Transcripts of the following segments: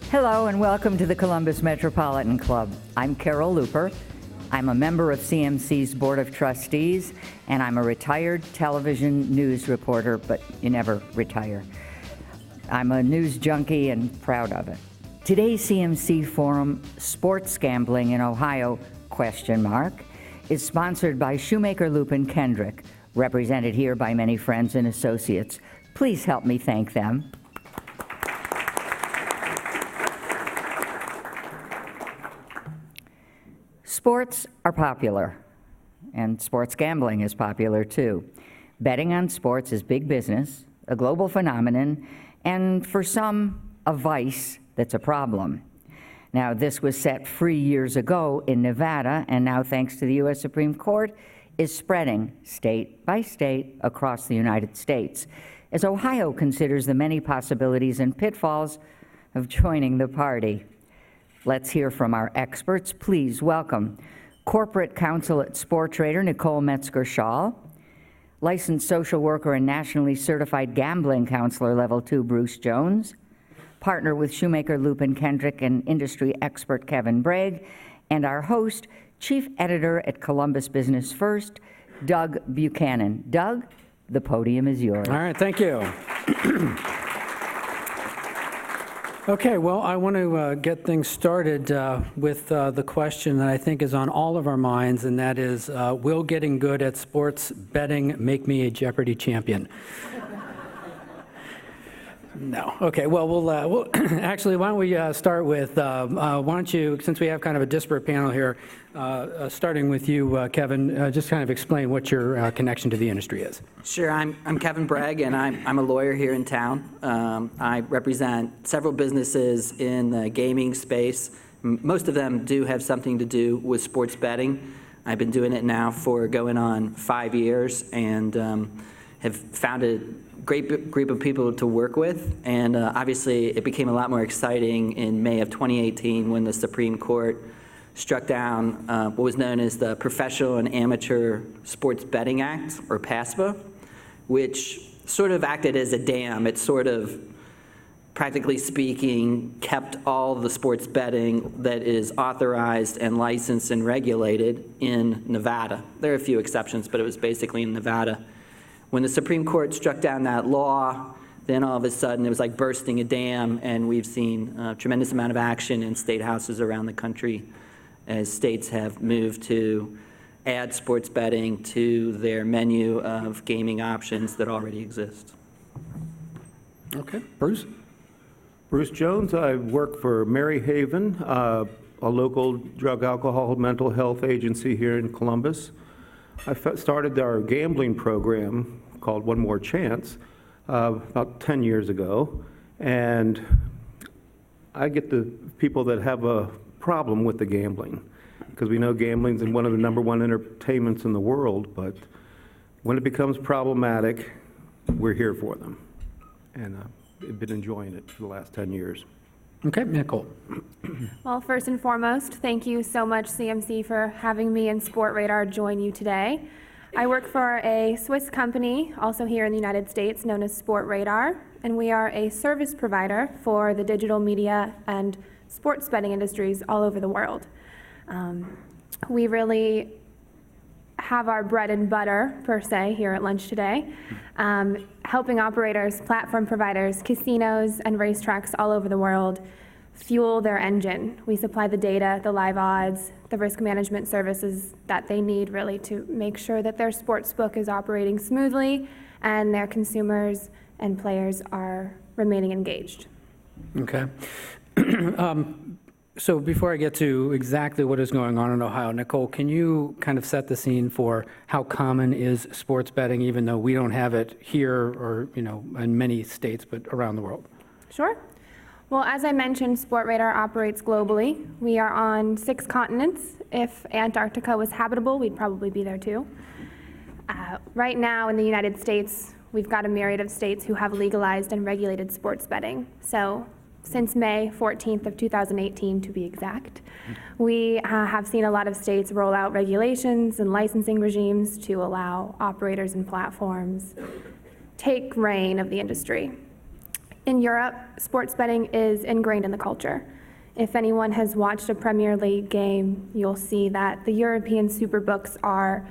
Hello and welcome to the Columbus Metropolitan Club. I'm Carol Looper. I'm a member of CMC's Board of Trustees, and I'm a retired television news reporter, but you never retire. I'm a news junkie and proud of it. Today's CMC forum, Sports Gambling in Ohio, ? Is sponsored by Shoemaker Lupin Kendrick, represented here by many friends and associates. Please help me thank them. Sports are popular, and sports gambling is popular too. Betting on sports is big business, a global phenomenon, and for some, a vice that's a problem. Now, this was set free years ago in Nevada, and now, thanks to the U.S. Supreme Court, is spreading state by state across the United States, as Ohio considers the many possibilities and pitfalls of joining the party. Let's hear from our experts. Please welcome Corporate Counsel at Sportrader, Nicole Metzgar-Schall, Licensed Social Worker and Nationally Certified Gambling Counselor Level 2, Bruce Jones, Partner with Shoemaker Lupin Kendrick and industry expert Kevin Bragg, and our host, Chief Editor at Columbus Business First, Doug Buchanan. Doug, the podium is yours. All right, thank you. Okay, well, I want to get things started with the question that I think is on all of our minds, and that is, will getting good at sports betting make me a Jeopardy champion? No. Okay, well, we'll actually, why don't we start with, why don't you, since we have kind of a disparate panel here, starting with you, Kevin, just kind of explain what your connection to the industry is. Sure, I'm Kevin Bragg, and I'm a lawyer here in town. I represent several businesses in the gaming space. Most of them do have something to do with sports betting. I've been doing it now for going on 5 years, and have found a great group of people to work with. And obviously, it became a lot more exciting in May of 2018 when the Supreme Court struck down what was known as the Professional and Amateur Sports Betting Act, or PASPA, which sort of acted as a dam. It sort of, practically speaking, kept all the sports betting that is authorized and licensed and regulated in Nevada. There are a few exceptions, but it was basically in Nevada. When the Supreme Court struck down that law, then all of a sudden it was like bursting a dam, and we've seen a tremendous amount of action in state houses around the country as states have moved to add sports betting to their menu of gaming options that already exist. Okay, Bruce? Bruce Jones. I work for Mary Haven, a local drug, alcohol, mental health agency here in Columbus. I started our gambling program called One More Chance about 10 years ago, and I get the people that have a problem with the gambling, because we know gambling's one of the #1 entertainments in the world, but when it becomes problematic, we're here for them. And I've been enjoying it for the last 10 years. Okay, Nicole. Well, first and foremost, thank you so much, CMC, for having me and Sportradar join you today. I work for a Swiss company, also here in the United States, known as Sportradar, and we are a service provider for the digital media and sports betting industries all over the world. We really have our bread and butter, per se, here at lunch today, helping operators, platform providers, casinos, and racetracks all over the world fuel their engine. We supply the data, the live odds, the risk management services that they need really to make sure that their sports book is operating smoothly and their consumers and players are remaining engaged. Okay. So before I get to exactly what is going on in Ohio, Nicole, can you kind of set the scene for how common is sports betting, even though we don't have it here or, in many states, but around the world? Sure. Well, as I mentioned, Sportradar operates globally. We are on 6 continents. If Antarctica was habitable, we'd probably be there too. Right now in the United States, we've got a myriad of states who have legalized and regulated sports betting. So since May 14th of 2018, to be exact, we have seen a lot of states roll out regulations and licensing regimes to allow operators and platforms take reign of the industry. In Europe, sports betting is ingrained in the culture. If anyone has watched a Premier League game, you'll see that the European superbooks are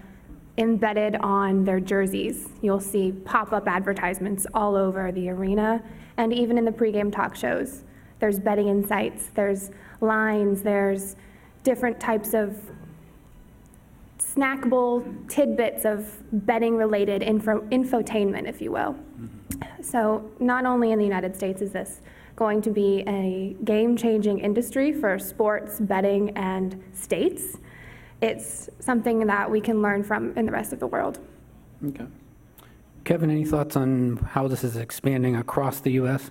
embedded on their jerseys. You'll see pop-up advertisements all over the arena, and even in the pregame talk shows. There's betting insights, there's lines, there's different types of snackable tidbits of betting-related infotainment, if you will. So not only in the United States is this going to be a game-changing industry for sports, betting, and states, it's something that we can learn from in the rest of the world. Okay. Kevin, any thoughts on how this is expanding across the U.S.?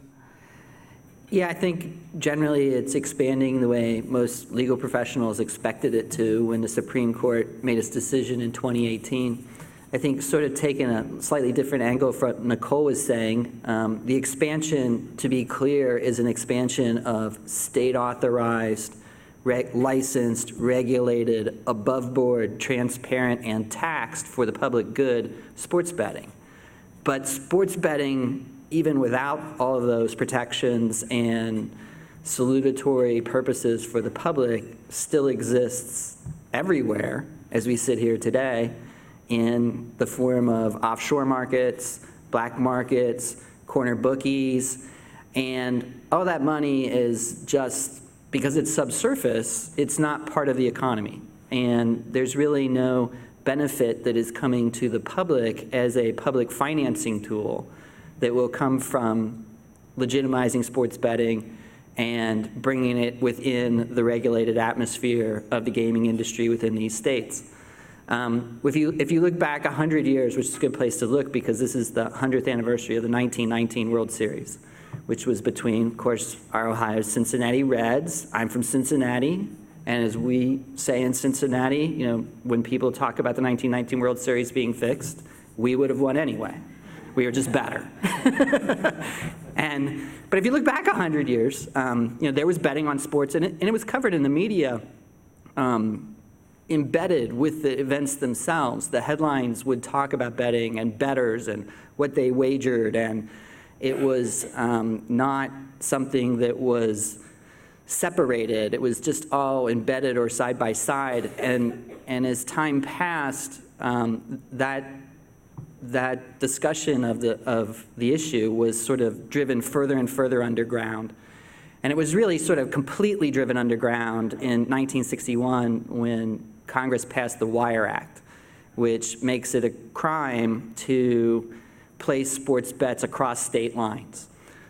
Yeah, I think generally it's expanding the way most legal professionals expected it to when the Supreme Court made its decision in 2018. I think sort of taking a slightly different angle from what Nicole was saying, the expansion, to be clear, is an expansion of state-authorized, licensed, regulated, above-board, transparent, and taxed for the public good sports betting. But sports betting, even without all of those protections and salutatory purposes for the public, still exists everywhere as we sit here today in the form of offshore markets, black markets, corner bookies, and all that money is just, because it's subsurface, it's not part of the economy. And there's really no benefit that is coming to the public as a public financing tool that will come from legitimizing sports betting and bringing it within the regulated atmosphere of the gaming industry within these states. If you look back 100 years, which is a good place to look because this is the 100th anniversary of the 1919 World Series, which was between, of course, our Ohio's Cincinnati Reds. I'm from Cincinnati, and as we say in Cincinnati, you know, when people talk about the 1919 World Series being fixed, we would have won anyway. We were just better. But if you look back 100 years, you know, there was betting on sports, and it was covered in the media, embedded with the events themselves. The headlines would talk about betting and bettors and what they wagered, and it was not something that was separated. It was just all embedded or side by side. And as time passed, that discussion of the issue was sort of driven further and further underground. And it was really sort of completely driven underground in 1961 when Congress passed the Wire Act, which makes it a crime to place sports bets across state lines.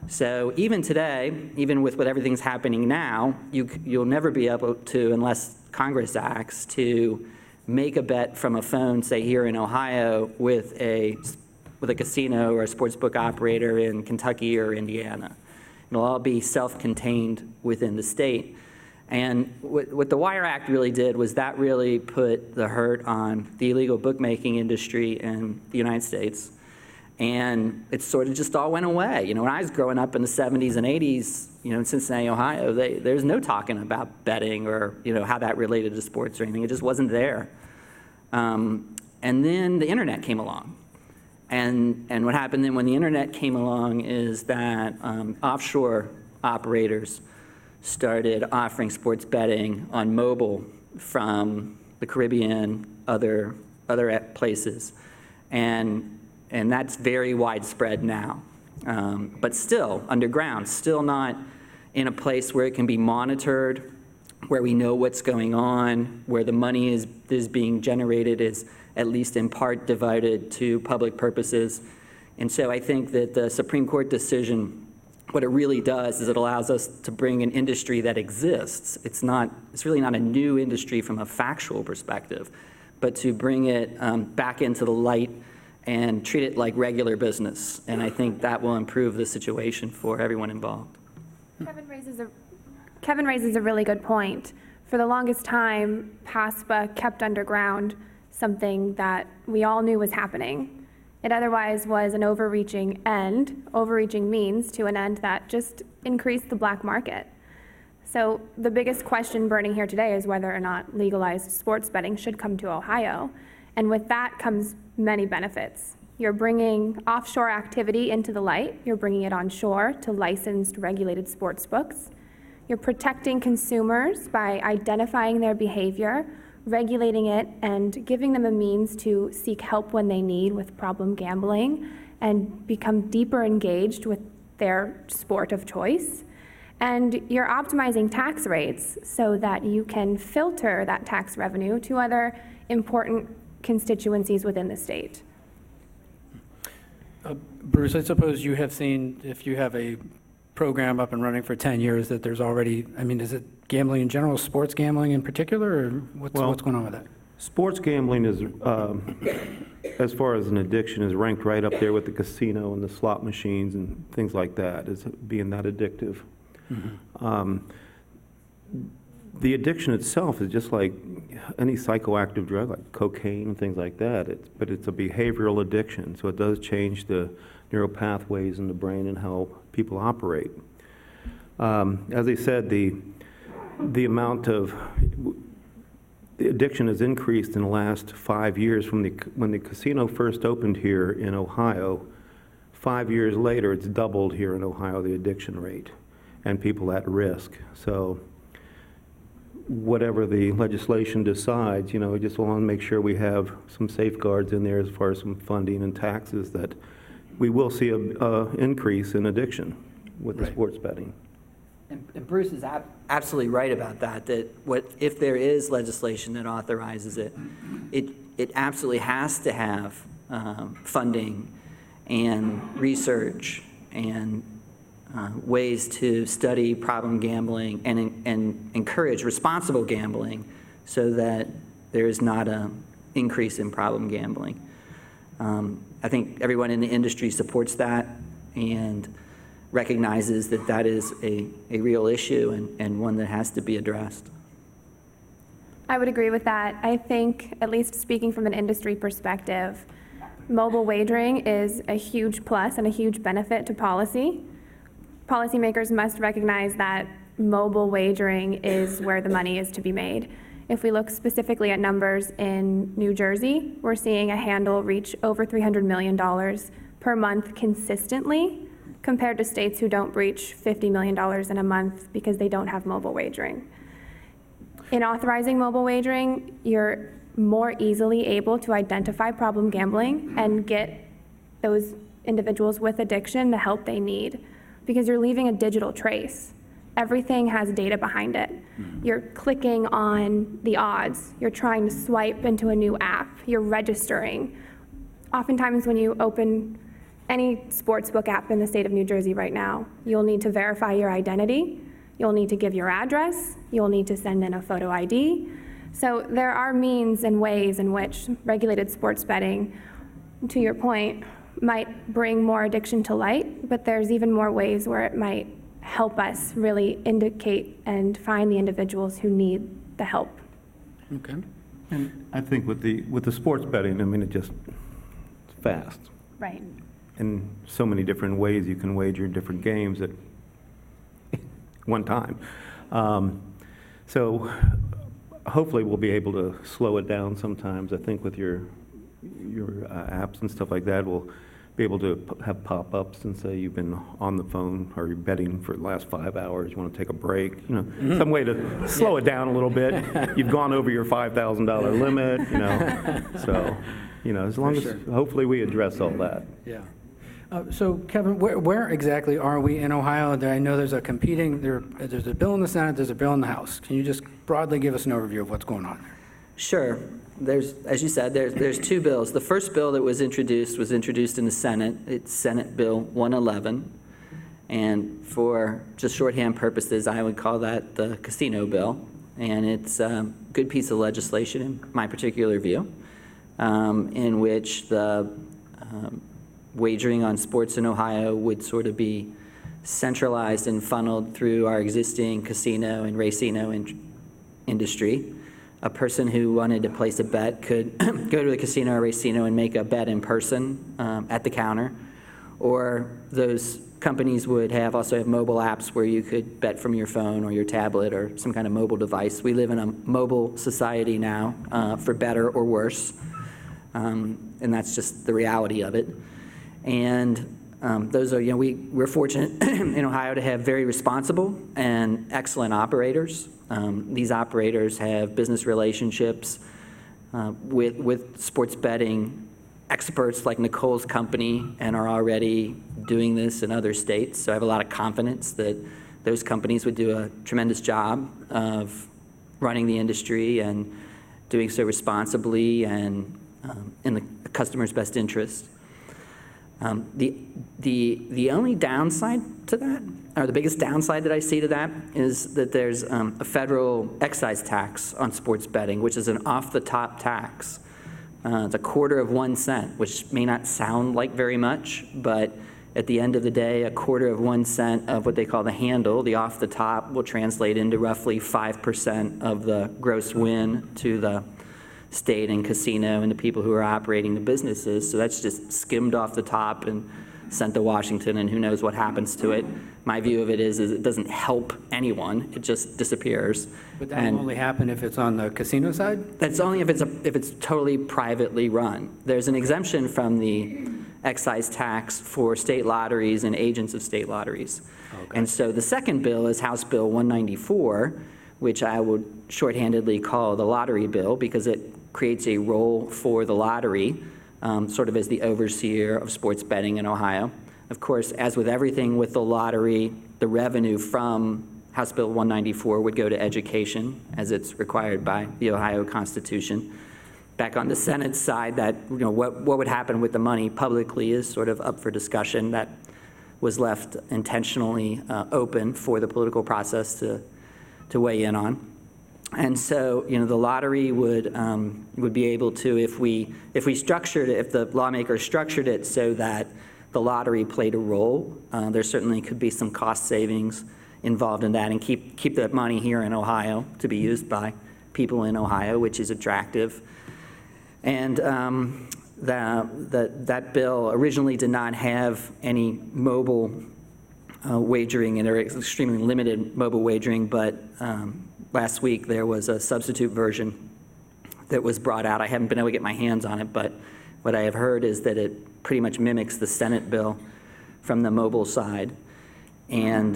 So even today, even with what everything's happening now, you'll never be able to, unless Congress acts, to make a bet from a phone, say here in Ohio, with a casino or a sportsbook operator in Kentucky or Indiana. It'll all be self-contained within the state. And what the Wire Act really did was that really put the hurt on the illegal bookmaking industry in the United States. And it sort of just all went away. You know, when I was growing up in the 70s and 80s, you know, in Cincinnati, Ohio, there's no talking about betting or, you know, how that related to sports or anything. It just wasn't there. And then the internet came along. And what happened then when the internet came along is that offshore operators started offering sports betting on mobile from the Caribbean, other places. And that's very widespread now. But still underground, still not in a place where it can be monitored, where we know what's going on, where the money is being generated is at least in part divided to public purposes. And so I think that the Supreme Court decision, what it really does is it allows us to bring an industry that exists. It's really not a new industry from a factual perspective, but to bring it back into the light and treat it like regular business. And I think that will improve the situation for everyone involved. Kevin raises a really good point. For the longest time, PASPA kept underground something that we all knew was happening. It otherwise was an overreaching means to an end that just increased the black market. So the biggest question burning here today is whether or not legalized sports betting should come to Ohio. And with that comes many benefits. You're bringing offshore activity into the light. You're bringing it onshore to licensed, regulated sports books. You're protecting consumers by identifying their behavior, regulating it, and giving them a means to seek help when they need with problem gambling and become deeper engaged with their sport of choice. And you're optimizing tax rates so that you can filter that tax revenue to other important constituencies within the state. Bruce, I suppose you have seen, if you have a program up and running for 10 years, that there's already, I mean, is it gambling in general, sports gambling in particular, or what's going on with that? Sports gambling is, as far as an addiction, is ranked right up there with the casino and the slot machines and things like that, as being that addictive. Mm-hmm. The addiction itself is just like any psychoactive drug, like cocaine and things like that. But it's a behavioral addiction, so it does change the neural pathways in the brain and how people operate. As I said, the amount of the addiction has increased in the last 5 years from when the casino first opened here in Ohio. 5 years later, it's doubled here in Ohio, the addiction rate, and people at risk. So whatever the legislation decides, we just want to make sure we have some safeguards in there as far as some funding and taxes, that we will see a increase in addiction with the sports betting. And Bruce is absolutely right about that, if there is legislation that authorizes it, it absolutely has to have funding and research and ways to study problem gambling and encourage responsible gambling so that there is not an increase in problem gambling. I think everyone in the industry supports that and recognizes that that is a real issue and one that has to be addressed. I would agree with that. I think, at least speaking from an industry perspective, mobile wagering is a huge plus and a huge benefit to policy. Policymakers must recognize that mobile wagering is where the money is to be made. If we look specifically at numbers in New Jersey, we're seeing a handle reach over $300 million per month consistently, compared to states who don't breach $50 million in a month because they don't have mobile wagering. In authorizing mobile wagering, you're more easily able to identify problem gambling and get those individuals with addiction the help they need, because you're leaving a digital trace. Everything has data behind it. You're clicking on the odds. You're trying to swipe into a new app. You're registering. Oftentimes when you open any sportsbook app in the state of New Jersey right now, you'll need to verify your identity. You'll need to give your address. You'll need to send in a photo ID. So there are means and ways in which regulated sports betting, to your point, might bring more addiction to light, but there's even more ways where it might help us really indicate and find the individuals who need the help. Okay. And I think with the sports betting, it's fast. Right. And so many different ways you can wager different games at one time. So hopefully we'll be able to slow it down sometimes. I think with your apps and stuff like that, we'll be able to have pop-ups and say you've been on the phone or you're betting for the last 5 hours, you want to take a break, some way to slow it down a little bit. You've gone over your $5,000 limit, so, as long as, hopefully we address all that. Yeah. So Kevin, where exactly are we in Ohio? I know there's a there's a bill in the Senate, there's a bill in the House. Can you just broadly give us an overview of what's going on there? Sure. As you said, there's two bills. The first bill that was introduced in the Senate. It's Senate Bill 111. And for just shorthand purposes, I would call that the casino bill. And it's a good piece of legislation in my particular view, in which the wagering on sports in Ohio would sort of be centralized and funneled through our existing casino and racino industry. A person who wanted to place a bet could go to the casino or racino and make a bet in person at the counter, or those companies would also have mobile apps where you could bet from your phone or your tablet or some kind of mobile device. We live in a mobile society now, for better or worse. and that's just the reality of it. And those are, we're fortunate in Ohio to have very responsible and excellent operators. These operators have business relationships with sports betting experts like Nicole's company and are already doing this in other states. So I have a lot of confidence that those companies would do a tremendous job of running the industry and doing so responsibly and in the customer's best interest. The only downside to that, or the biggest downside that I see to that, is that there's a federal excise tax on sports betting, which is an off-the-top tax. It's 1/4 cent, which may not sound like very much, but at the end of the day, 1/4 cent of what they call the handle, the off-the-top, will translate into roughly 5% of the gross win to the state and casino and the people who are operating the businesses. So that's just skimmed off the top and sent to Washington, and who knows what happens to it. My view of it is it doesn't help anyone. It just disappears. Would that only happen if it's on the casino side? That's only if it's totally privately run. There's an exemption from the excise tax for state lotteries and agents of state lotteries. Okay. And so the second bill is House Bill 194, which I would shorthandedly call the lottery bill, because it creates a role for the lottery, sort of as the overseer of sports betting in Ohio. Of course, as with everything with the lottery, the revenue from House Bill 194 would go to education, as it's required by the Ohio Constitution. Back on the Senate side, that what would happen with the money publicly is sort of up for discussion. That was left intentionally open for the political process to weigh in on. And so, the lottery would be able to, if the lawmakers structured it so that the lottery played a role, there certainly could be some cost savings involved in that, and keep that money here in Ohio to be used by people in Ohio, which is attractive. And that bill originally did not have any mobile wagering, and there is extremely limited mobile wagering, but last week there was a substitute version that was brought out. I haven't been able to get my hands on it, but what I have heard is that it pretty much mimics the Senate bill from the mobile side. And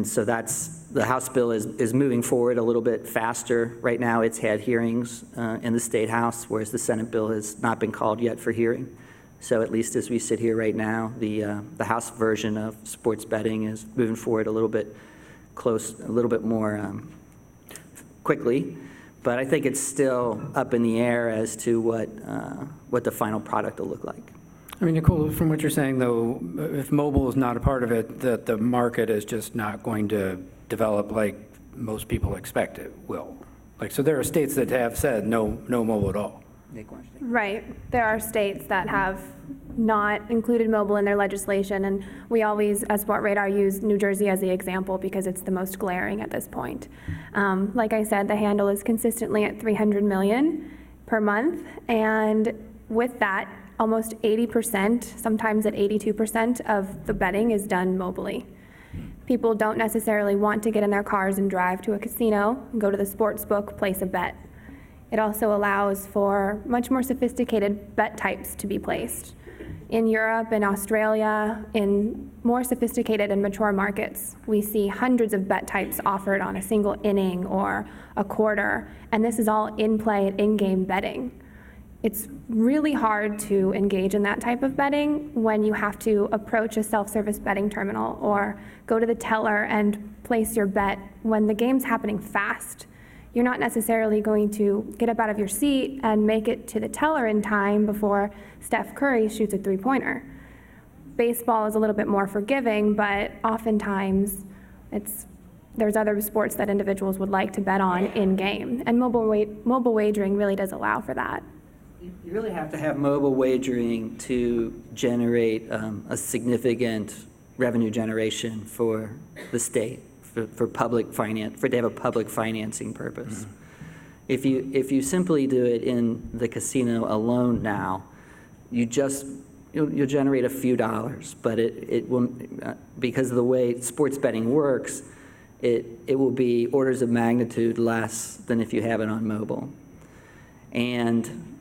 so the House bill is moving forward a little bit faster. Right now it's had hearings in the State House, whereas the Senate bill has not been called yet for hearing. So at least as we sit here right now, the House version of sports betting is moving forward a little bit more quickly. But I think it's still up in the air as to what the final product will look like. I mean, Nicole, from what you're saying, though, if mobile is not a part of it, that the market is just not going to develop like most people expect it will. So there are states that have said no mobile at all. Right. There are states that have not included mobile in their legislation, and we always, as Sport Radar, use New Jersey as the example because it's the most glaring at this point. Like I said, the handle is consistently at $300 million per month, and with that, almost 80%, sometimes at 82% of the betting is done mobily. People don't necessarily want to get in their cars and drive to a casino, go to the sports book, place a bet. It also allows for much more sophisticated bet types to be placed. In Europe and Australia, in more sophisticated and mature markets, we see hundreds of bet types offered on a single inning or a quarter, and this is all in-play, in-game betting. It's really hard to engage in that type of betting when you have to approach a self-service betting terminal or go to the teller and place your bet when the game's happening fast. You're not necessarily going to get up out of your seat and make it to the teller in time before Steph Curry shoots a three-pointer. Baseball is a little bit more forgiving, but oftentimes there's other sports that individuals would like to bet on in-game, and mobile wagering really does allow for that. You really have to have mobile wagering to generate a significant revenue generation for the state, for public finance, to have a public financing purpose. Mm-hmm. If you simply do it in the casino alone now, you'll generate a few dollars, but it will, because of the way sports betting works, it will be orders of magnitude less than if you have it on mobile. And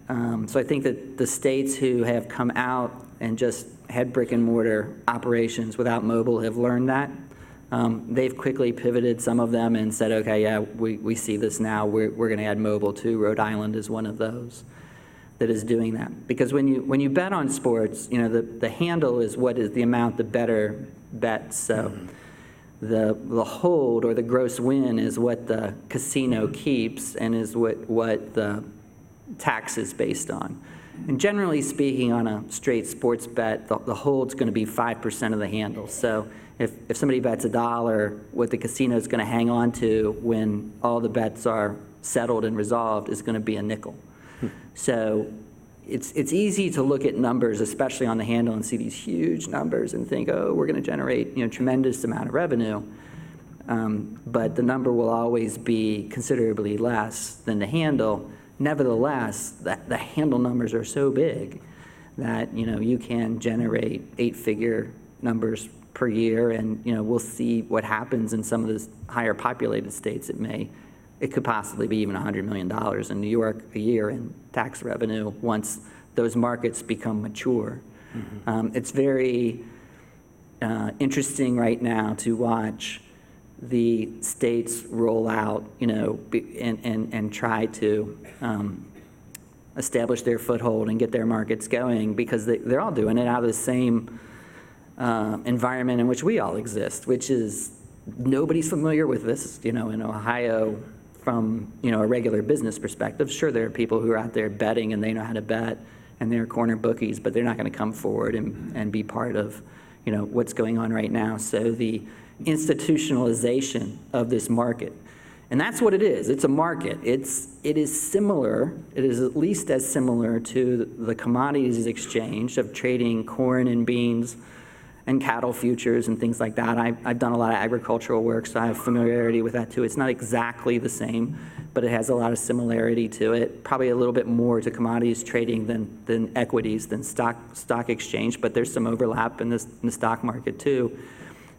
So I think that the states who have come out and just had brick and mortar operations without mobile have learned that. They've quickly pivoted, some of them, and said, okay, yeah, we see this now. We're going to add mobile too. Rhode Island is one of those that is doing that. Because when you bet on sports, the handle is what is the amount the bettor bets. So the hold or the gross win is what the casino keeps and is what the tax is based on. And generally speaking, on a straight sports bet, the hold's going to be 5% of the handle. So if somebody bets $1, what the casino is going to hang on to when all the bets are settled and resolved is going to be a nickel. So it's easy to look at numbers, especially on the handle, and see these huge numbers and think, oh, we're going to generate tremendous amount of revenue. But the number will always be considerably less than the handle. Nevertheless, the handle numbers are so big that you can generate 8-figure numbers per year, and we'll see what happens in some of the higher populated states. It could possibly be even $100 million in New York a year in tax revenue once those markets become mature. It's very interesting right now to watch the states roll out, and try to establish their foothold and get their markets going, because they're all doing it out of the same environment in which we all exist, which is nobody's familiar with this, in Ohio from, a regular business perspective. Sure, there are people who are out there betting and they know how to bet and they're corner bookies, but they're not going to come forward and be part of, what's going on right now. So the institutionalization of this market, and that's what it is. It's a market. It is similar. It is at least as similar to the commodities exchange of trading corn and beans and cattle futures and things like that. I've done a lot of agricultural work, so I have familiarity with that too. It's not exactly the same, but it has a lot of similarity to it. Probably a little bit more to commodities trading than equities, than stock exchange, but there's some overlap in the stock market too.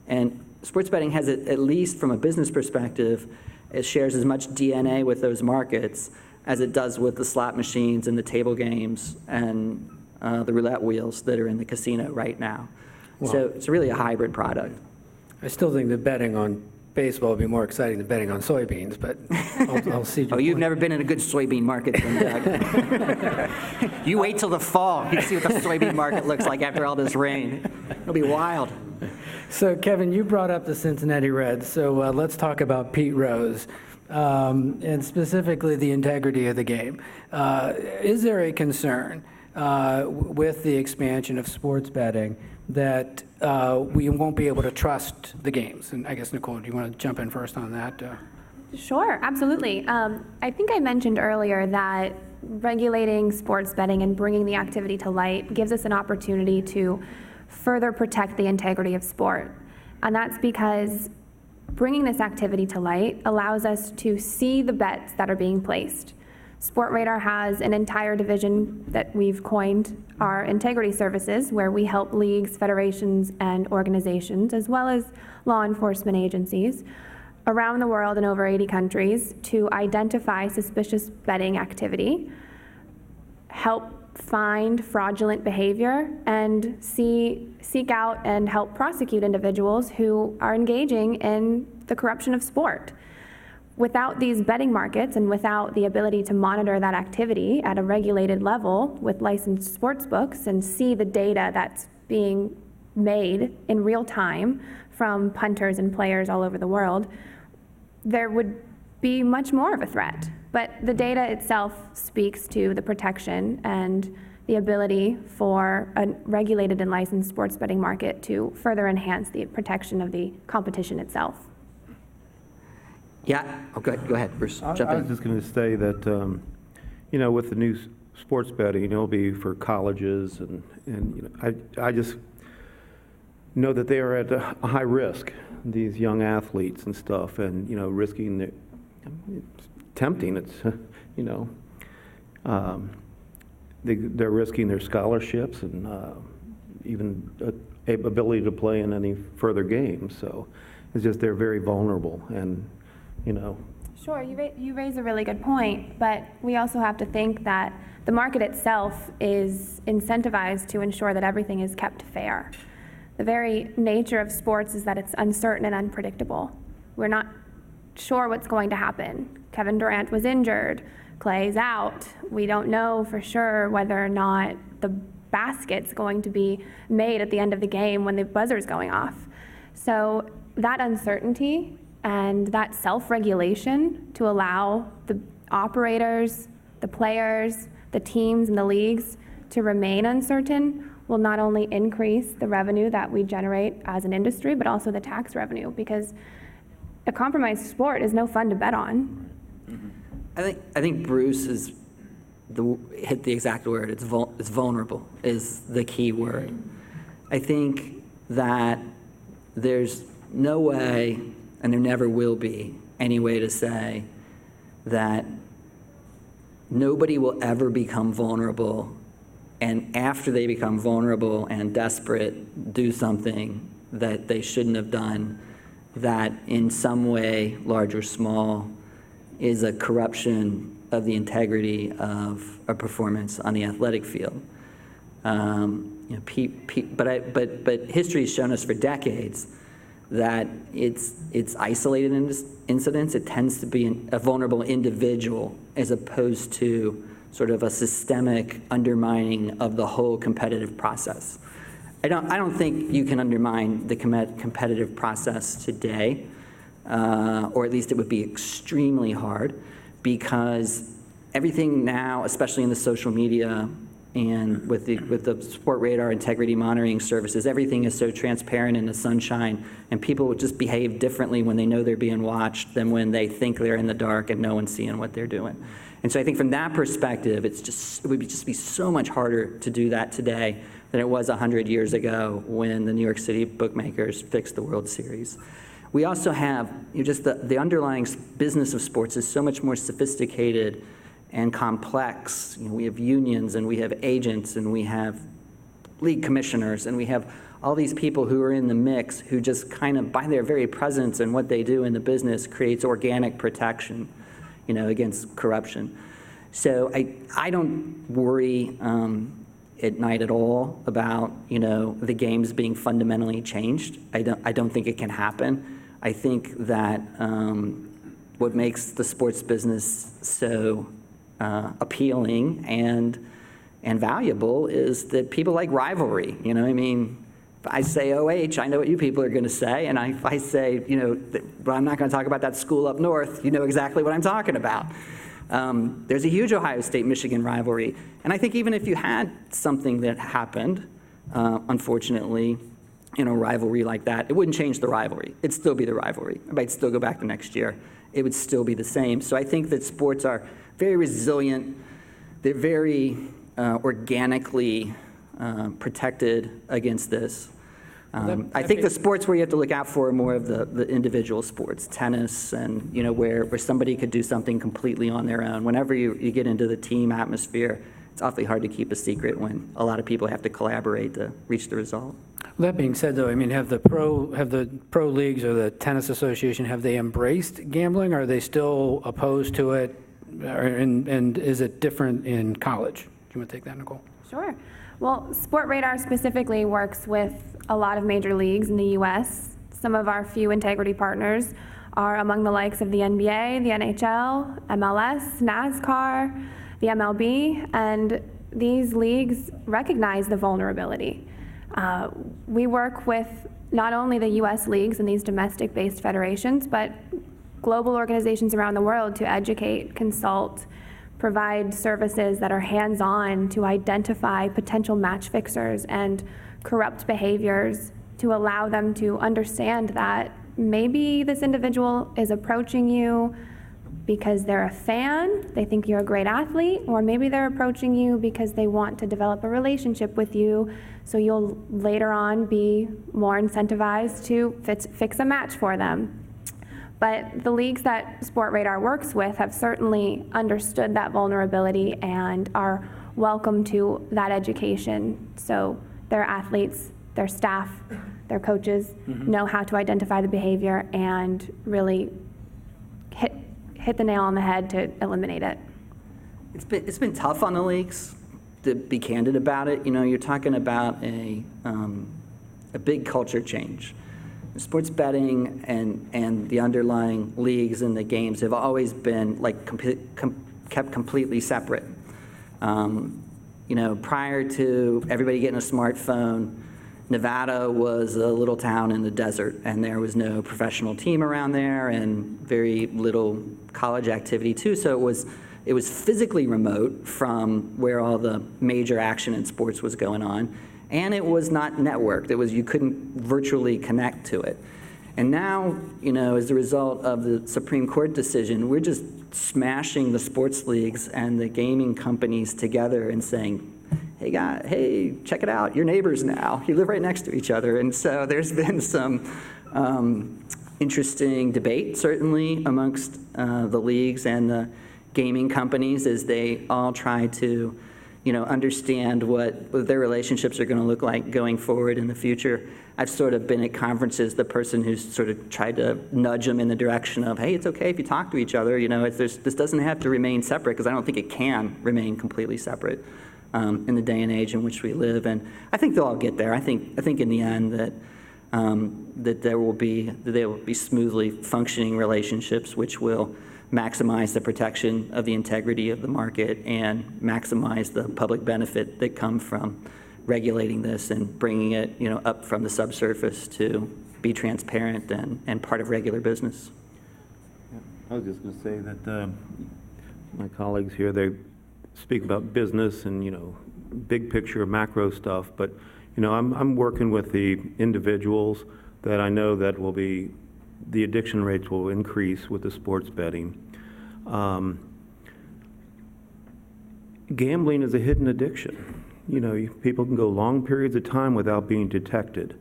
And sports betting has, at least from a business perspective, it shares as much DNA with those markets as it does with the slot machines and the table games and the roulette wheels that are in the casino right now. Wow. So it's really a hybrid product. I still think that betting on baseball would be more exciting than betting on soybeans, but I'll see. Oh, you've never been in a good soybean market then, Doug. You wait till the fall. You see what the soybean market looks like after all this rain. It'll be wild. So, Kevin, you brought up the Cincinnati Reds, so let's talk about Pete Rose, and specifically the integrity of the game. Is there a concern with the expansion of sports betting that we won't be able to trust the games? And I guess, Nicole, do you want to jump in first on that? Sure, absolutely. I think I mentioned earlier that regulating sports betting and bringing the activity to light gives us an opportunity to further protect the integrity of sport. And that's because bringing this activity to light allows us to see the bets that are being placed. SportRadar has an entire division that we've coined our integrity services, where we help leagues, federations, and organizations, as well as law enforcement agencies around the world in over 80 countries, to identify suspicious betting activity, help find fraudulent behavior, and seek out and help prosecute individuals who are engaging in the corruption of sport. Without these betting markets and without the ability to monitor that activity at a regulated level with licensed sports books and see the data that's being made in real time from punters and players all over the world, there would be much more of a threat. But the data itself speaks to the protection and the ability for a regulated and licensed sports betting market to further enhance the protection of the competition itself. Yeah, oh, go ahead, Bruce, jump in. I was just going to say that, with the new sports betting, it'll be for colleges, and I just know that they are at a high risk, these young athletes and stuff, and, risking it's tempting, they're risking their scholarships and even ability to play in any further games. So it's just they're very vulnerable, and Sure, you raise a really good point, but we also have to think that the market itself is incentivized to ensure that everything is kept fair. The very nature of sports is that it's uncertain and unpredictable. We're not sure what's going to happen. Kevin Durant was injured, Clay's out. We don't know for sure whether or not the basket's going to be made at the end of the game when the buzzer's going off. So that uncertainty and that self-regulation to allow the operators, the players, the teams and the leagues to remain uncertain will not only increase the revenue that we generate as an industry, but also the tax revenue, because a compromised sport is no fun to bet on. I think Bruce is hit the exact word. It's vulnerable is the key word. I think that there's no way, and there never will be, any way to say that nobody will ever become vulnerable, and after they become vulnerable and desperate, do something that they shouldn't have done, that in some way, large or small, is a corruption of the integrity of a performance on the athletic field. But history has shown us for decades that it's isolated incidents. It tends to be a vulnerable individual as opposed to sort of a systemic undermining of the whole competitive process. I don't think you can undermine the competitive process today, or at least it would be extremely hard, because everything now, especially in the social media and with the Sport Radar integrity monitoring services, everything is so transparent in the sunshine, and people will just behave differently when they know they're being watched than when they think they're in the dark and no one's seeing what they're doing. And so I think from that perspective, it would just be so much harder to do that today than it was 100 years ago when the New York City bookmakers fixed the World Series. We also have just the underlying business of sports is so much more sophisticated and complex. We have unions, and we have agents, and we have league commissioners, and we have all these people who are in the mix who just kind of, by their very presence and what they do in the business, creates organic protection, against corruption. So I don't worry at night at all about, the games being fundamentally changed. I don't think it can happen. I think that what makes the sports business so appealing and valuable is that people like rivalry. If I say OH, I know what you people are going to say, and if I say, but I'm not going to talk about that school up north, you know exactly what I'm talking about. There's a huge Ohio State-Michigan rivalry, and I think even if you had something that happened, unfortunately, in a rivalry like that, it wouldn't change the rivalry. It'd still be the rivalry. It might still go back the next year. It would still be the same. So I think that sports are very resilient. They're very organically protected against this. I think the sports where you have to look out for are more of the individual sports, tennis, and where somebody could do something completely on their own. Whenever you get into the team atmosphere, it's awfully hard to keep a secret when a lot of people have to collaborate to reach the result. That being said, though, have the pro leagues or the tennis association, have they embraced gambling? Or are they still opposed to it? And is it different in college? Do you want to take that, Nicole? Sure. Well, Sport Radar specifically works with a lot of major leagues in the U.S. Some of our few integrity partners are among the likes of the NBA, the NHL, MLS, NASCAR, the MLB, and these leagues recognize the vulnerability. We work with not only the U.S. leagues and these domestic-based federations, but global organizations around the world to educate, consult, provide services that are hands-on to identify potential match fixers and corrupt behaviors, to allow them to understand that maybe this individual is approaching you because they're a fan, they think you're a great athlete, or maybe they're approaching you because they want to develop a relationship with you, so you'll later on be more incentivized to fix a match for them. But the leagues that Sport Radar works with have certainly understood that vulnerability and are welcome to that education. So their athletes, their staff, their coaches know how to identify the behavior and really hit hit the nail on the head to eliminate it? It's been tough on the leagues, to be candid about it. You know, you're talking about a big culture change. Sports betting and the underlying leagues and the games have always been like kept completely separate. You know, prior to everybody getting a smartphone, Nevada was a little town in the desert, and there was no professional team around there and very little college activity too. So it was physically remote from where all the major action in sports was going on, and it was not networked. You couldn't virtually connect to it. And now, you know, as a result of the Supreme Court decision, we're just smashing the sports leagues and the gaming companies together and saying, hey, check it out, you're neighbors now. You live right next to each other. And so there's been some interesting debate, certainly, amongst the leagues and the gaming companies as they all try to, you know, understand what their relationships are going to look like going forward in the future. I've sort of been at conferences, the person who's sort of tried to nudge them in the direction of, hey, it's okay if you talk to each other. You know, this doesn't have to remain separate, because I don't think it can remain completely separate in the day and age in which we live. And I think they'll all get there. I think in the end that there will be smoothly functioning relationships which will maximize the protection of the integrity of the market and maximize the public benefit that come from regulating this and bringing it, you know, up from the subsurface to be transparent and part of regular business. I was just going to say that my colleagues here, they speak about business and, you know, big picture, macro stuff, but, you know, I'm working with the individuals that I know that will be, the addiction rates will increase with the sports betting. Gambling is a hidden addiction. You know, people can go long periods of time without being detected.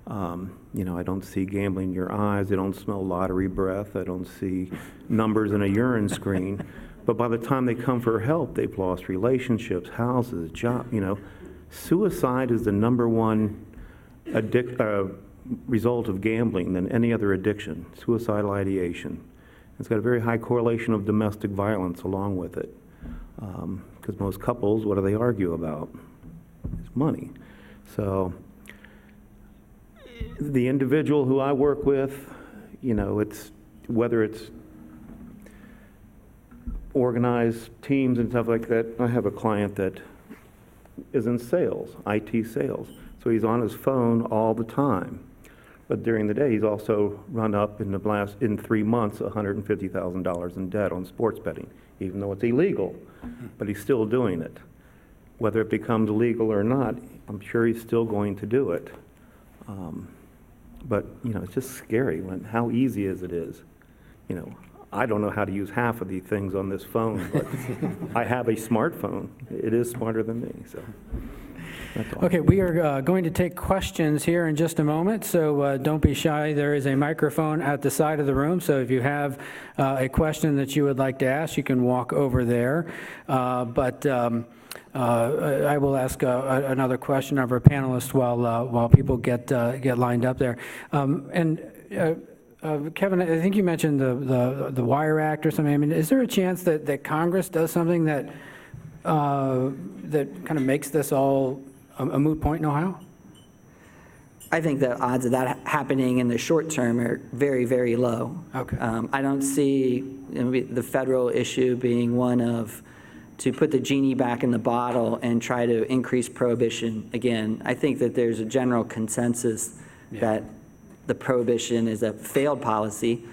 You know, I don't see gambling in your eyes. I don't smell lottery breath. I don't see numbers in a urine screen. But by the time they come for help, they've lost relationships, houses, job. You know, suicide is the number one result of gambling than any other addiction, suicidal ideation. It's got a very high correlation of domestic violence along with it. Because most couples, what do they argue about? It's money. So the individual who I work with, you know, whether it's organized teams and stuff like that. I have a client that is in sales, IT sales. So he's on his phone all the time. But during the day, he's also run up in 3 months, $150,000 in debt on sports betting, even though it's illegal. But he's still doing it. Whether it becomes legal or not, I'm sure he's still going to do it. But, you know, it's just scary how easy as it is. You know, I don't know how to use half of these things on this phone, but I have a smartphone. It is smarter than me, so. Okay, we are going to take questions here in just a moment, so don't be shy. There is a microphone at the side of the room, so if you have a question that you would like to ask, you can walk over there. But I will ask another question of our panelists while people get lined up there. Kevin, I think you mentioned the Wire Act or something. I mean, is there a chance that Congress does something that kind of makes this all a moot point in Ohio? I think the odds of that happening in the short term are very, very low. Okay. I don't see the federal issue being one of to put the genie back in the bottle and try to increase prohibition again. I think that there's a general consensus that the prohibition is a failed policy.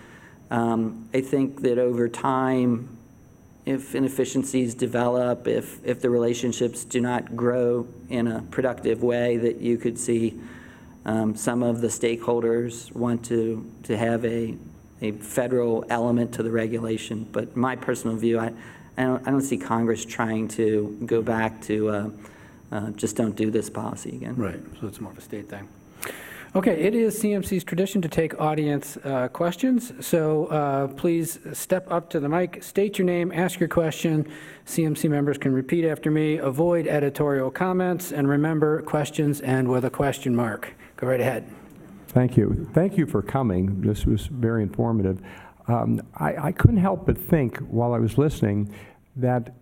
I think that over time, if inefficiencies develop, if the relationships do not grow in a productive way, that you could see some of the stakeholders want to have a federal element to the regulation. But my personal view, I don't see Congress trying to go back to just don't do this policy again. Right, so it's more of a state thing. Okay, it is CMC's tradition to take audience questions, so please step up to the mic, state your name, ask your question. CMC members can repeat after me, avoid editorial comments, and remember, questions end with a question mark. Go right ahead. Thank you. Thank you for coming. This was very informative. I couldn't help but think while I was listening that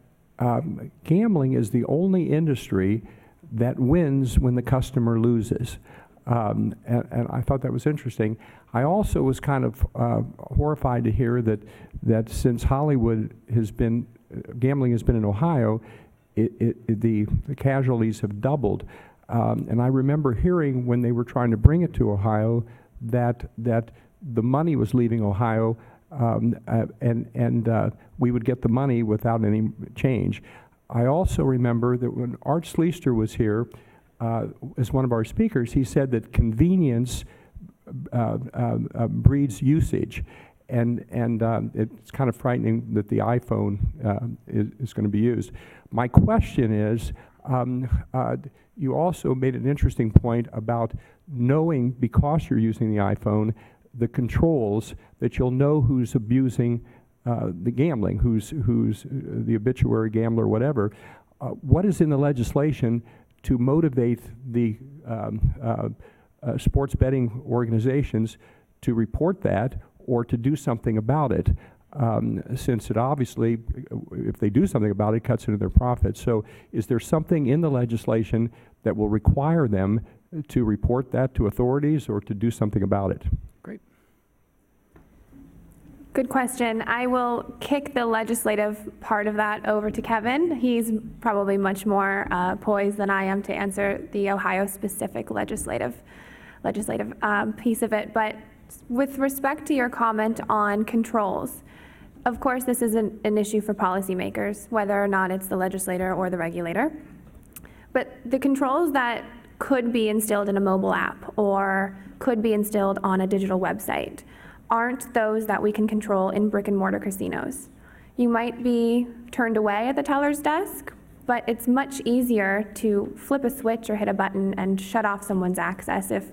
gambling is the only industry that wins when the customer loses. And I thought that was interesting. I also was kind of horrified to hear that since Hollywood has been, gambling has been in Ohio, the casualties have doubled. And I remember hearing when they were trying to bring it to Ohio that the money was leaving Ohio, and we would get the money without any change. I also remember that when Art Schleister was here as one of our speakers, he said that convenience breeds usage. And it's kind of frightening that the iPhone is going to be used. My question is, you also made an interesting point about knowing, because you're using the iPhone, the controls, that you'll know who's abusing the gambling, who's the obituary gambler, whatever. What is in the legislation to motivate the sports betting organizations to report that or to do something about it, since it obviously, if they do something about it, cuts into their profits? So is there something in the legislation that will require them to report that to authorities or to do something about it? Great. Good question. I will kick the legislative part of that over to Kevin. He's probably much more poised than I am to answer the Ohio-specific legislative piece of it. But with respect to your comment on controls, of course, this is an issue for policymakers, whether or not it's the legislator or the regulator. But the controls that could be instilled in a mobile app or could be instilled on a digital website aren't those that we can control in brick and mortar casinos. You might be turned away at the teller's desk, but it's much easier to flip a switch or hit a button and shut off someone's access if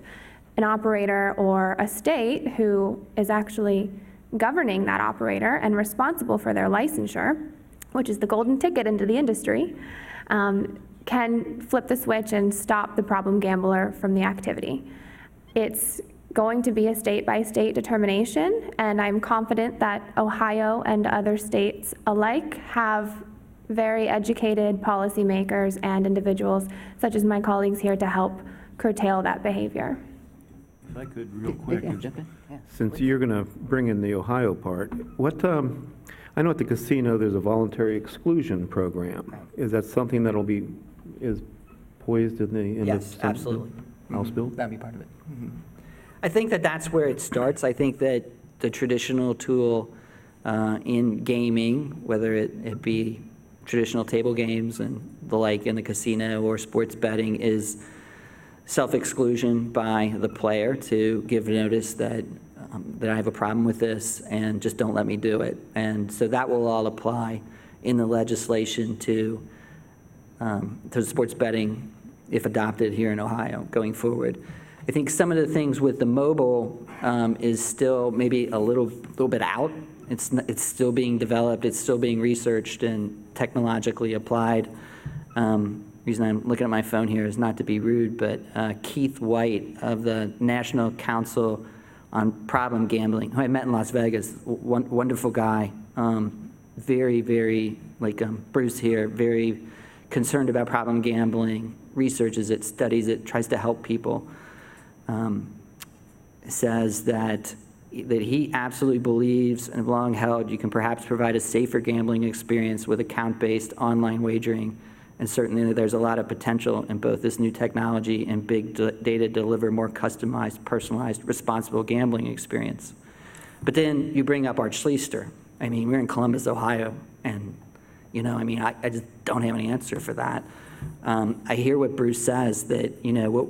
an operator or a state who is actually governing that operator and responsible for their licensure, which is the golden ticket into the industry, can flip the switch and stop the problem gambler from the activity. It's going to be a state-by-state determination, and I'm confident that Ohio and other states alike have very educated policymakers and individuals, such as my colleagues here, to help curtail that behavior. If I could, real quick, Yeah, jump in. Yeah. since you're going to bring in the Ohio part, I know at the casino there's a voluntary exclusion program. Is that something that'll be, is poised in the Yes, absolutely. House bill? That'd be part of it. I think that that's where it starts. I think that the traditional tool in gaming, whether it be traditional table games and the like in the casino or sports betting, is self-exclusion by the player to give notice that I have a problem with this and just don't let me do it. And so that will all apply in the legislation to sports betting if adopted here in Ohio going forward. I think some of the things with the mobile is still maybe a little bit out. It's still being developed. It's still being researched and technologically applied. Reason I'm looking at my phone here is not to be rude, but Keith White of the National Council on Problem Gambling, who I met in Las Vegas, wonderful guy, very, very, like Bruce here, very concerned about problem gambling, researches it, studies it, tries to help people. Says that he absolutely believes and long held you can perhaps provide a safer gambling experience with account-based online wagering, and certainly there's a lot of potential in both this new technology and big data to deliver more customized, personalized, responsible gambling experience. But then you bring up Art Schleister. I mean, we're in Columbus, Ohio, and I just don't have any answer for that. I hear what Bruce says, that what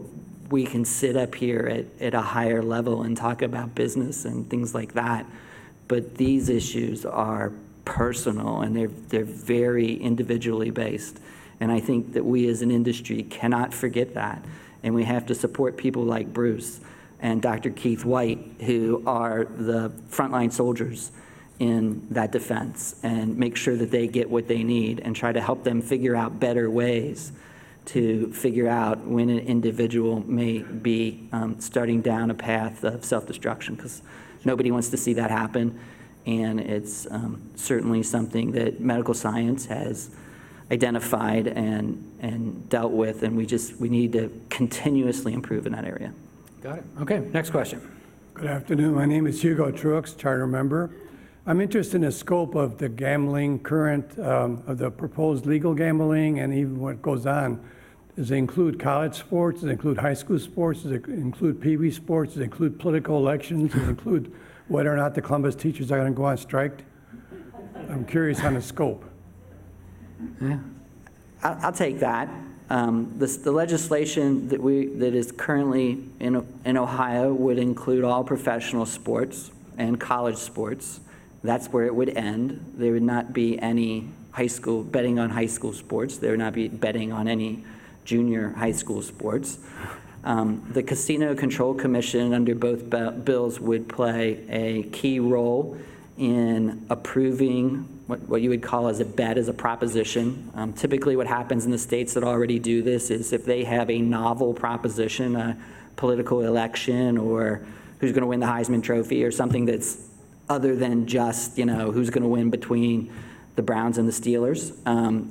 we can sit up here at a higher level and talk about business and things like that, but these issues are personal and they're very individually based. And I think that we as an industry cannot forget that, and we have to support people like Bruce and Dr. Keith White, who are the frontline soldiers in that defense, and make sure that they get what they need and try to help them figure out better ways to figure out when an individual may be starting down a path of self-destruction, because nobody wants to see that happen. and it's certainly something that medical science has identified and dealt with, and we need to continuously improve in that area. Got it. Okay, next question. Good afternoon. My name is Hugo Truix, charter member. I'm interested in the scope of the gambling current, of the proposed legal gambling and even what goes on. Does it include college sports? Does it include high school sports? Does it include Pee Wee sports? Does it include political elections? Does it include whether or not the Columbus teachers are going to go on strike? I'm curious on the scope. Yeah, I'll take that. The legislation that is currently in Ohio would include all professional sports and college sports. That's where it would end. There would not be any high school betting on high school sports. There would not be betting on any junior high school sports. The Casino Control Commission under both bills would play a key role in approving what you would call as a bet, as a proposition. Typically what happens in the states that already do this is if they have a novel proposition, a political election, or who's going to win the Heisman Trophy, or something that's other than just, who's going to win between the Browns and the Steelers,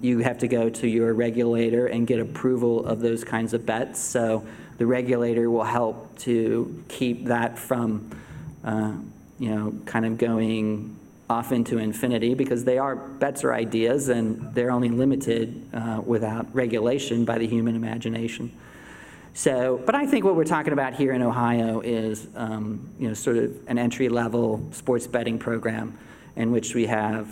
you have to go to your regulator and get approval of those kinds of bets. So the regulator will help to keep that from, kind of going off into infinity, because bets are ideas and they're only limited without regulation by the human imagination. So, but I think what we're talking about here in Ohio is, sort of an entry-level sports betting program in which we have,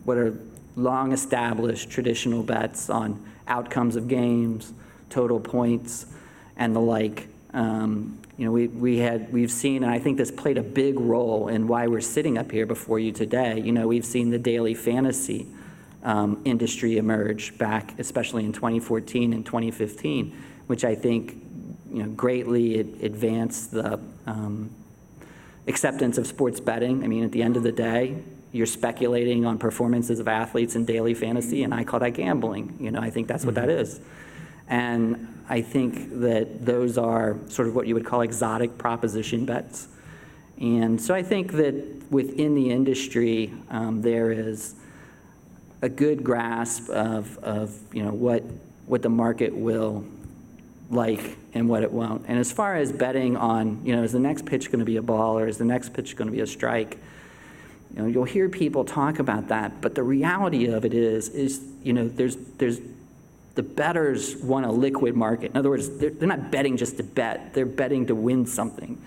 what are long-established traditional bets on outcomes of games, total points, and the like. We've seen, and I think this played a big role in why we're sitting up here before you today. We've seen the daily fantasy industry emerge back, especially in 2014 and 2015, which I think, greatly advanced the acceptance of sports betting. I mean, at the end of the day, you're speculating on performances of athletes in daily fantasy, and I call that gambling. I think that's what that is. And I think that those are sort of what you would call exotic proposition bets. And so I think that within the industry, there is a good grasp of what the market will like and what it won't. And as far as betting on, is the next pitch going to be a ball or is the next pitch going to be a strike? You'll hear people talk about that, but the reality of it is there's the bettors want a liquid market. In other words, they're not betting just to bet, they're betting to win something.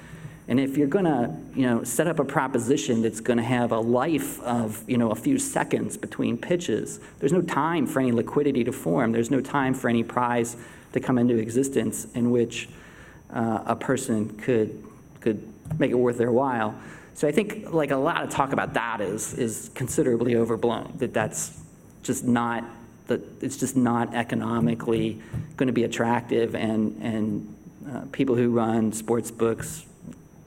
And if you're going to, set up a proposition that's going to have a life of, a few seconds between pitches, there's no time for any liquidity to form. There's no time for any prize to come into existence in which a person could make it worth their while. So I think like a lot of talk about that is considerably overblown. That's just not it's just not economically going to be attractive, and people who run sports books,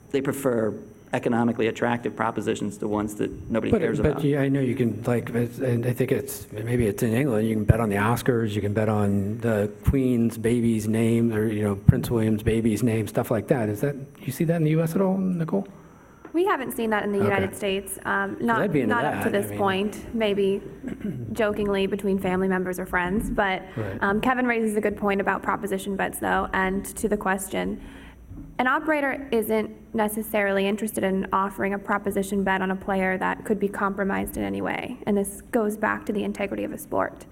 they prefer economically attractive propositions to ones that nobody cares about. But I know you can, and I think maybe it's in England, you can bet on the Oscars, you can bet on the Queen's baby's name, or, Prince William's baby's name, stuff like that. Do you see that in the U.S. at all, Nicole? We haven't seen that in the United States, not up to this point, maybe jokingly between family members or friends. But Right. Kevin raises a good point about proposition bets, though, and to the question, an operator isn't necessarily interested in offering a proposition bet on a player that could be compromised in any way, and this goes back to the integrity of a sport.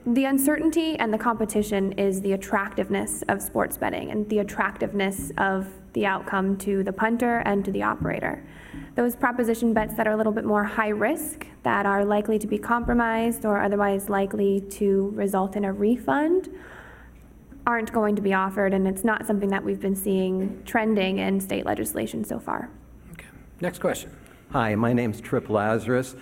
The uncertainty and the competition is the attractiveness of sports betting and the attractiveness of the outcome to the punter and to the operator. Those proposition bets that are a little bit more high risk, that are likely to be compromised or otherwise likely to result in a refund, aren't going to be offered, and it's not something that we've been seeing trending in state legislation so far. Okay. Next question. Hi, my name's Trip Lazarus,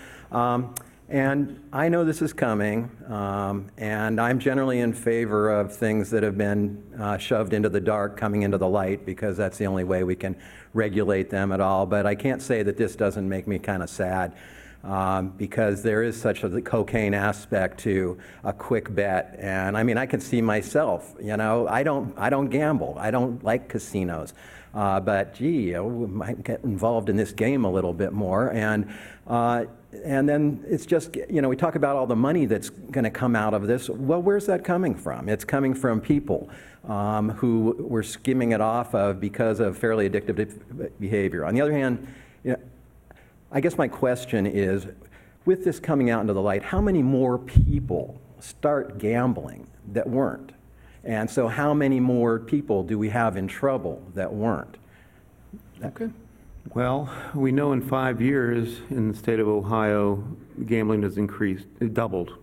and I know this is coming, and I'm generally in favor of things that have been shoved into the dark coming into the light, because that's the only way we can regulate them at all. But I can't say that this doesn't make me kind of sad. because there is such a cocaine aspect to a quick bet. And I mean, I can see myself, I don't gamble. I don't like casinos. But gee, I might get involved in this game a little bit more. And then it's just, we talk about all the money that's going to come out of this. Well, where's that coming from? It's coming from people who we're skimming it off of because of fairly addictive behavior. On the other hand, I guess my question is, with this coming out into the light, how many more people start gambling that weren't? And so how many more people do we have in trouble that weren't? Okay. Well, we know in 5 years in the state of Ohio, gambling has increased, it doubled.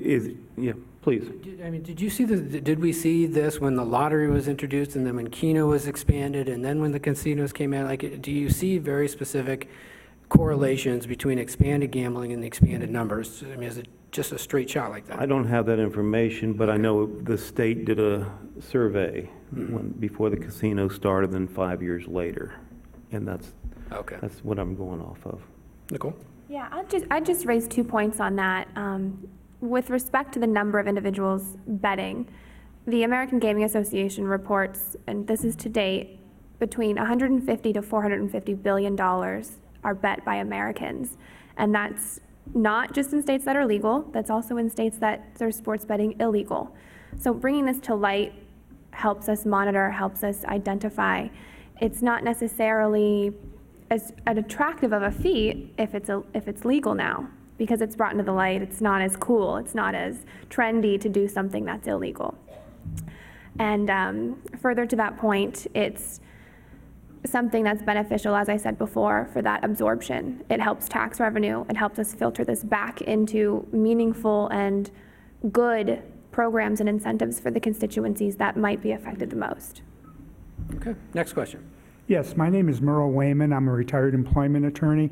Yeah, please. Did you see did we see this when the lottery was introduced and then when Keno was expanded and then when the casinos came out? Like, do you see very specific correlations between expanded gambling and the expanded numbers? I mean, is it just a straight shot like that? I don't have that information, but I know the state did a survey before the casino started, then 5 years later. And that's what I'm going off of. Nicole? Yeah, I'd just raise 2 points on that. With respect to the number of individuals betting, the American Gaming Association reports, and this is to date, between $150 to $450 billion are bet by Americans. And that's not just in states that are legal, that's also in states that there's sports betting illegal. So bringing this to light helps us monitor, helps us identify. It's not necessarily as attractive of a feat if it's legal now, because it's brought into the light. It's not as cool, it's not as trendy to do something that's illegal. And further to that point, it's something that's beneficial, as I said before, for that absorption. It helps tax revenue. It helps us filter this back into meaningful and good programs and incentives for the constituencies that might be affected the most. Okay, next question. Yes, my name is Merle Wayman. I'm a retired employment attorney.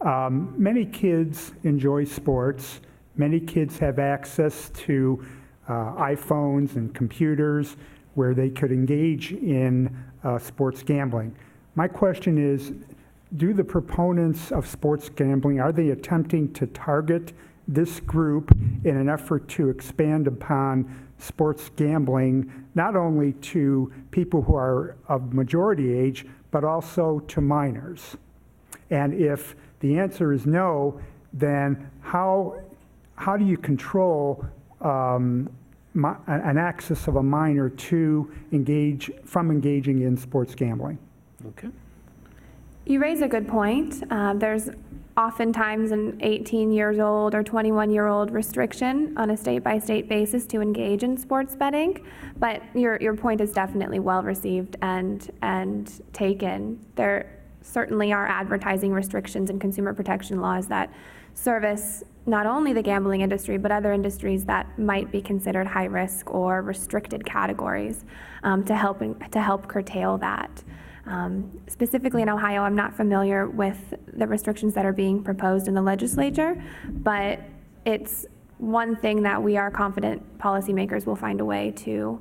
Many kids enjoy sports. Many kids have access to iPhones and computers where they could engage in sports gambling. My question is, do the proponents of sports gambling, are they attempting to target this group in an effort to expand upon sports gambling, not only to people who are of majority age, but also to minors? And if the answer is no, then how do you control an access of a minor to engaging in sports gambling? Okay. You raise a good point. There's oftentimes an 18-year-old or 21-year-old restriction on a state-by-state basis to engage in sports betting, but your point is definitely well received and taken. There certainly are advertising restrictions and consumer protection laws that service not only the gambling industry, but other industries that might be considered high risk or restricted categories to help curtail that. Specifically in Ohio, I'm not familiar with the restrictions that are being proposed in the legislature, but it's one thing that we are confident policymakers will find a way to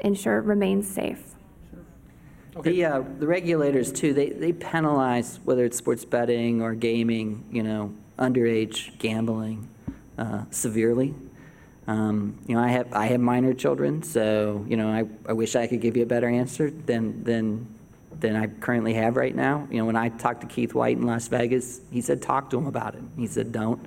ensure remains safe. Okay. The regulators too, they penalize whether it's sports betting or gaming, underage gambling severely. I have minor children, so I wish I could give you a better answer than I currently have right now. When I talked to Keith White in Las Vegas, he said talk to them about it. He said don't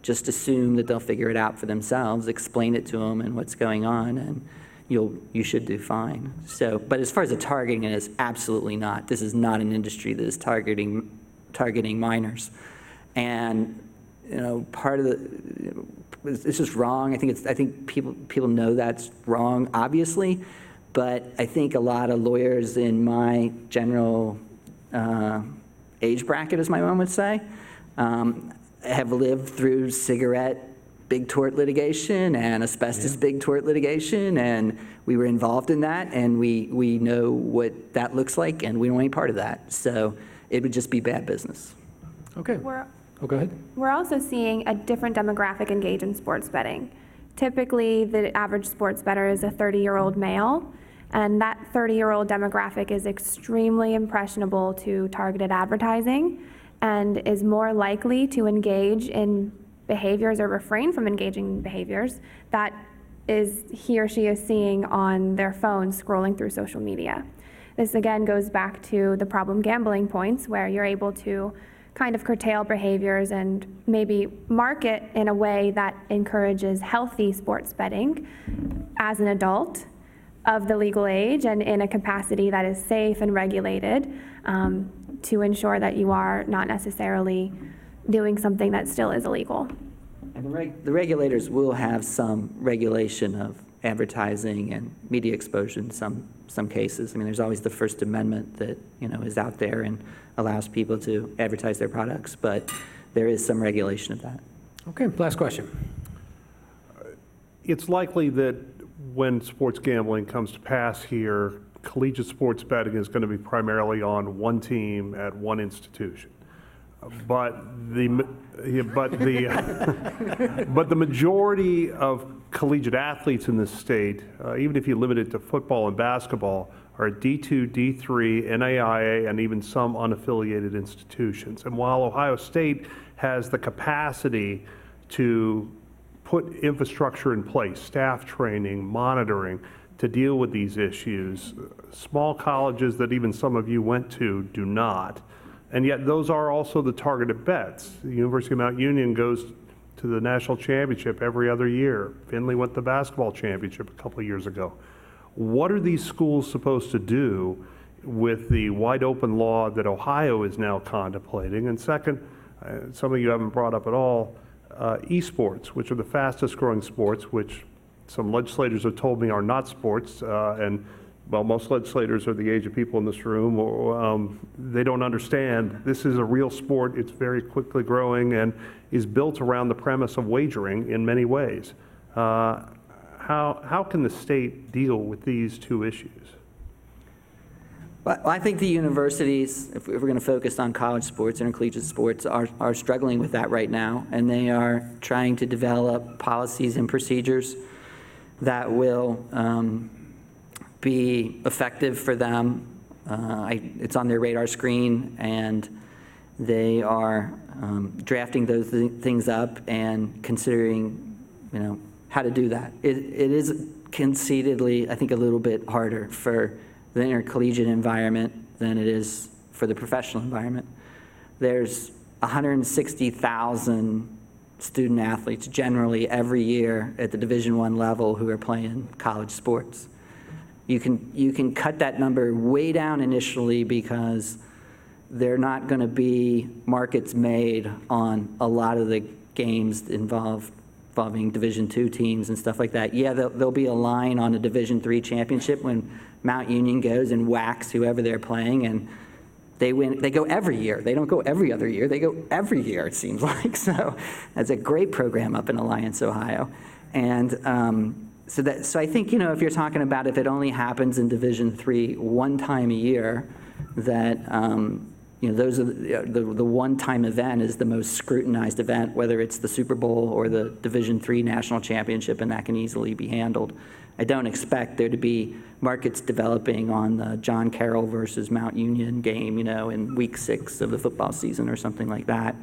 just assume that they'll figure it out for themselves. Explain it to them and what's going on, and you should do fine. So, but as far as the targeting, it is absolutely not. This is not an industry that is targeting minors, and part of it's just wrong. I think people know that's wrong, obviously, but I think a lot of lawyers in my general age bracket, as my mom would say, have lived through cigarette big tort litigation and asbestos big tort litigation, and we were involved in that, and we know what that looks like, and we don't want any part of that. So it would just be bad business. Okay. Go ahead. We're also seeing a different demographic engage in sports betting. Typically, the average sports bettor is a 30-year-old male, And that 30-year-old demographic is extremely impressionable to targeted advertising and is more likely to engage in behaviors or refrain from engaging in behaviors that he or she is seeing on their phone scrolling through social media. This again goes back to the problem gambling points, where you're able to kind of curtail behaviors and maybe market in a way that encourages healthy sports betting as an adult of the legal age and in a capacity that is safe and regulated, to ensure that you are not necessarily doing something that still is illegal. And the regulators will have some regulation of advertising and media exposure in some cases. I mean, there's always the First Amendment that, is out there and allows people to advertise their products, but there is some regulation of that. Okay, last question. It's likely that when sports gambling comes to pass here, collegiate sports betting is going to be primarily on one team at one institution. But the majority of collegiate athletes in this state, even if you limit it to football and basketball, are D2, D3, NAIA, and even some unaffiliated institutions. And while Ohio State has the capacity to put infrastructure in place, staff training, monitoring, to deal with these issues, small colleges that even some of you went to do not. And yet those are also the targeted bets. The University of Mount Union goes to the national championship every other year. Findlay went to the basketball championship a couple of years ago. What are these schools supposed to do with the wide open law that Ohio is now contemplating? And second, some of you haven't brought up at all, esports, which are the fastest growing sports, which some legislators have told me are not sports, and well, most legislators are the age of people in this room, or they don't understand this is a real sport. It's very quickly growing and is built around the premise of wagering in many ways. How can the state deal with these two issues? Well, I think the universities, if we're going to focus on college sports and collegiate sports, are struggling with that right now, and they are trying to develop policies and procedures that will be effective for them. It's on their radar screen, and they are drafting those things up and considering, how to do that. It is conceitedly, I think, a little bit harder for the intercollegiate environment than it is for the professional environment. There's 160,000 student athletes generally every year at the Division I level who are playing college sports. You can cut that number way down initially because there are not going to be markets made on a lot of the games involving Division II teams and stuff like that. Yeah, there'll be a line on a Division III championship when Mount Union goes and whacks whoever they're playing, and they win. They go every year. They don't go every other year. They go every year, it seems like. So that's a great program up in Alliance, Ohio. And so I think, if you're talking about if it only happens in Division III one time a year, that those are the one-time event is the most scrutinized event, whether it's the Super Bowl or the Division III national championship, and that can easily be handled. I don't expect there to be markets developing on the John Carroll versus Mount Union game, in week 6 of the football season or something like that.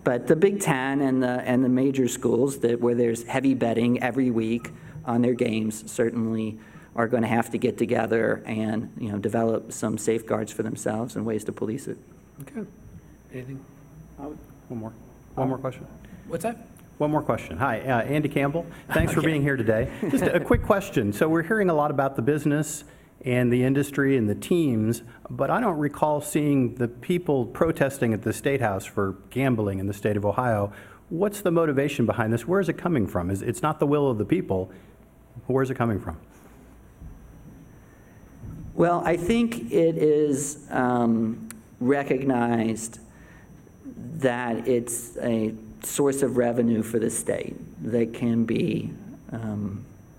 But the Big Ten and the major schools where there's heavy betting every week on their games certainly are going to have to get together and develop some safeguards for themselves and ways to police it. Okay. Anything? One more question. What's that? One more question. Hi, Andy Campbell. Thanks for being here today. Just a quick question. So we're hearing a lot about the business and the industry and the teams, but I don't recall seeing the people protesting at the State House for gambling in the state of Ohio. What's the motivation behind this? Where is it coming from? It's not the will of the people. Where's it coming from? Well, I think it is recognized that it's a source of revenue for the state that can be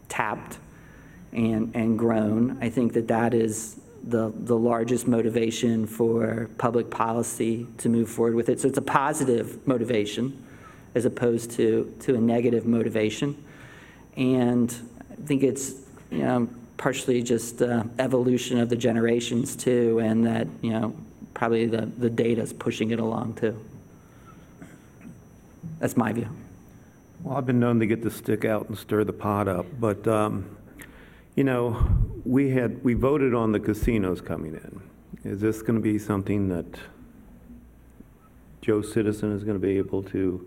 tapped and grown. I think that is the largest motivation for public policy to move forward with it. So it's a positive motivation as opposed to a negative motivation. And I think it's partially just evolution of the generations too, and that, probably the data's pushing it along too. That's my view. Well, I've been known to get the stick out and stir the pot up, but, we voted on the casinos coming in. Is this going to be something that Joe Citizen is going to be able to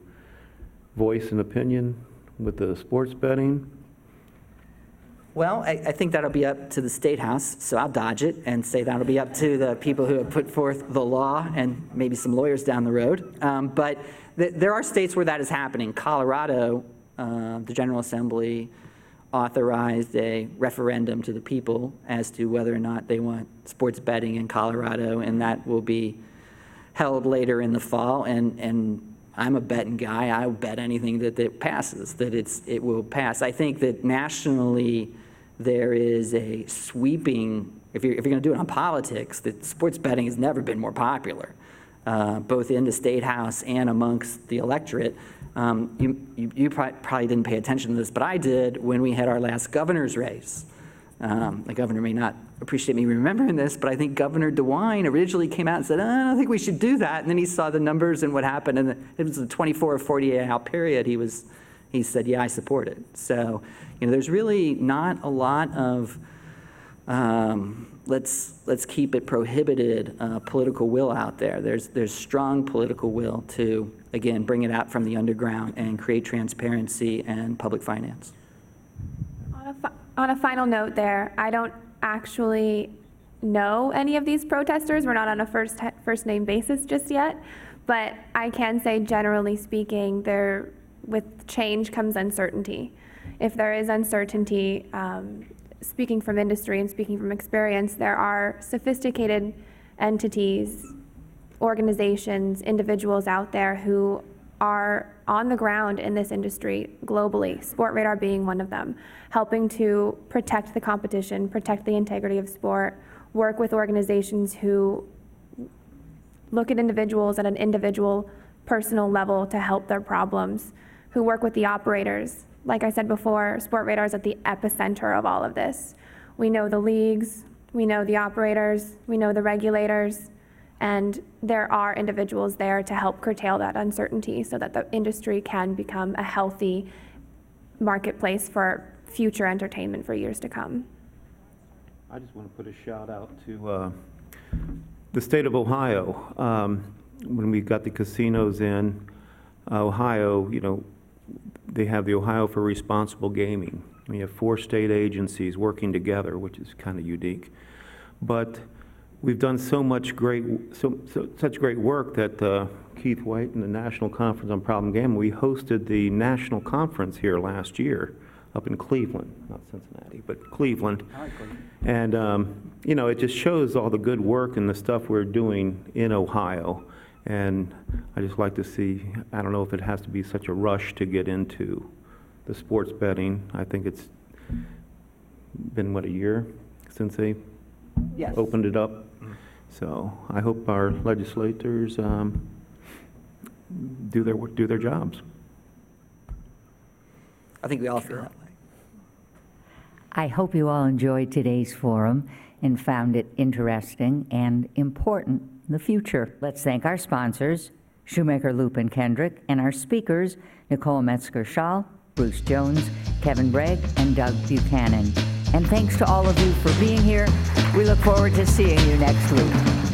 voice an opinion with the sports betting? Well, I think that'll be up to the State House, so I'll dodge it and say that'll be up to the people who have put forth the law and maybe some lawyers down the road. But there are states where that is happening. Colorado, the General Assembly authorized a referendum to the people as to whether or not they want sports betting in Colorado, and that will be held later in the fall. And I'm a betting guy. I'll bet anything that it passes, that it will pass. I think that nationally there is a sweeping, if you're going to do it on politics, that sports betting has never been more popular, both in the State House and amongst the electorate. You probably didn't pay attention to this, but I did when we had our last governor's race. The governor may not appreciate me remembering this, but I think Governor DeWine originally came out and said, I don't think we should do that. And then he saw the numbers and what happened, and it was a 24 or 48-hour period. He said, yeah, I support it. So, there's really not a lot of let's keep it prohibited political will out there. There's strong political will to, again, bring it out from the underground and create transparency and public finance. On a final note there, I don't actually know any of these protesters. We're not on a first name basis just yet, but I can say, generally speaking, with change comes uncertainty. If there is uncertainty, speaking from industry and speaking from experience, there are sophisticated entities, organizations, individuals out there who are on the ground in this industry globally, SportRadar being one of them, helping to protect the competition, protect the integrity of sport, work with organizations who look at individuals at an individual personal level to help their problems, who work with the operators. Like I said before, SportRadar is at the epicenter of all of this. We know the leagues, we know the operators, we know the regulators, and there are individuals there to help curtail that uncertainty so that the industry can become a healthy marketplace for future entertainment for years to come. I just want to put a shout out to the state of Ohio. When we got the casinos in Ohio, they have the Ohio for Responsible Gaming. We have 4 state agencies working together, which is kind of unique. But we've done so much such great work that Keith White and the National Conference on Problem Gambling, we hosted the national conference here last year up in Cleveland, not Cincinnati, but Cleveland. And, it just shows all the good work and the stuff we're doing in Ohio. And I just like to see, I don't know if it has to be such a rush to get into the sports betting. I think it's been, a year since they opened it up. So I hope our legislators do their jobs. I think we all feel that way. I hope you all enjoyed today's forum and found it interesting and important in the future. Let's thank our sponsors, Shoemaker, Loop, and Kendrick, and our speakers, Nicole Metzgar-Schall, Bruce Jones, Kevin Bragg, and Doug Buchanan. And thanks to all of you for being here. We look forward to seeing you next week.